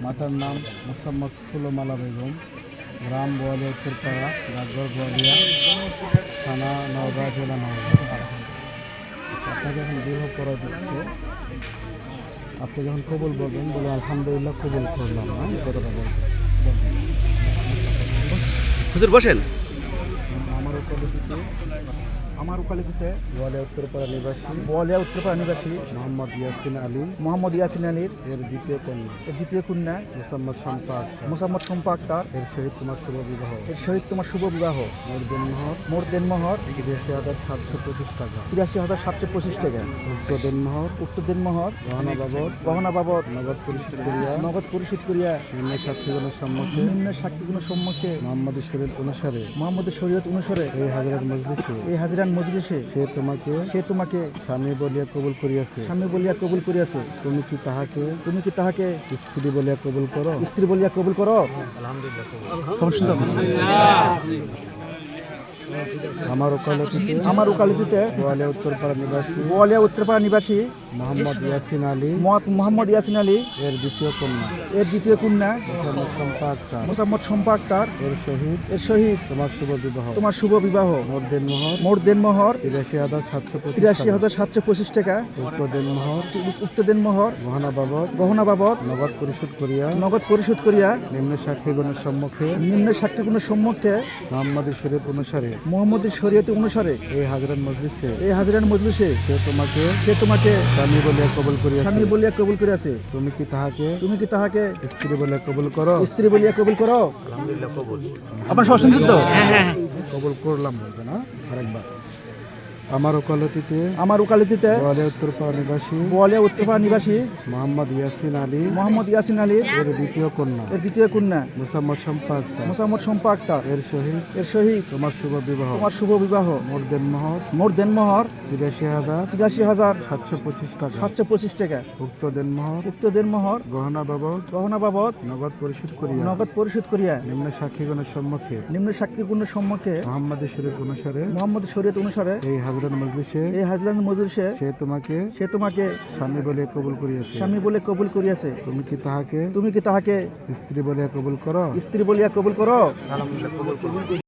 মাতার নাম মোসাম্মদ ফুলমালা বেগম, গ্রাম বোয়ালিয়া উত্তরপাড়া, ডাকঘর বোয়ালিয়া, থানা নওগাঁ, জেলা নওগাঁ। আপনাকে এখন বিবাহ করা দিচ্ছে। আপনি যখন কবুল বলবেন, বলে আলহামদুলিল্লাহ কবুল করলাম, না এই কথাটা বলবেন। হুজুর বসেন। আমার ওকালতিতে বোয়ালিয়া উত্তরপাড়া নিবাসী মোহাম্মদ ইয়াসিন আলীর এর দ্বিতীয় কন্যা মোসাম্মদ শম্পা আক্তার এর সহিত তোমার শুভ বিবাহ মোট দেনমোহর ৮৩,৭২৫ টাকা। ৮৩,৭২৫ টাকা। উক্ত দেনমোহর গহনা বাবদ নগদ পরিশোধ করিয়া নিম্ন সাক্ষীগণের সম্মুখে মোহাম্মদের শরীয়ত অনুসারে এই হাজিরান মজলিসে সে তোমাকে স্বামী বলিয়া কবুল করিয়াছে। তুমি কি তাহাকে স্ত্রী বলিয়া কবুল করো? আমার ওকালতিতে বোয়ালিয়া উত্তরপাড়া নিবাসী মোহাম্মদ ইয়াসিন আলী এর দ্বিতীয় কন্যা মোসাম্মদ শম্পা আক্তার এর সহিত তোমার শুভ বিবাহ মোট দেনমোহর ৮৩,৭২৫ টাকা। উক্ত দেনমোহর গহনা বাবদ নগদ পরিশোধ করিয়া নিম্ন সাক্ষীগণের সম্মুখে মোহাম্মদের শরীয়ত অনুসারে এই হাজিরান মজলিসে সে তোমাকে স্বামী বলিয়া কবুল করিয়াছে। তুমি কি তাহাকে স্ত্রী বলিয়া কবুল করো? আলহামদুলিল্লাহ কবুল। আপনার সব শুনছেন তো? হ্যাঁ। কবুল করলাম বলবে না আরেকবার। আমার ওকালতিতে বোয়ালিয়া উত্তরপাড়া নিবাসী মোহাম্মদ ইয়াসিন আলী এর দ্বিতীয় কন্যা মোসাম্মদ শম্পা আক্তার এর সহিত তোমার শুভ বিবাহ মোট দেনমোহর ৮৩,৭২৫ টাকা। উক্ত দেনমোহর গহনা বাবদ নগদ পরিশোধ করিয়া নিম্ন সাক্ষীগণের সম্মুখে মোহাম্মদের শরীয়ত অনুসারে এই হাজরান মজলিসে সে তোমাকে স্বামী বলিয়া কবুল করিয়াছে। তুমি কি তাহাকে স্ত্রী বলিয়া কবুল করো? আলহামদুলিল্লাহ কবুল।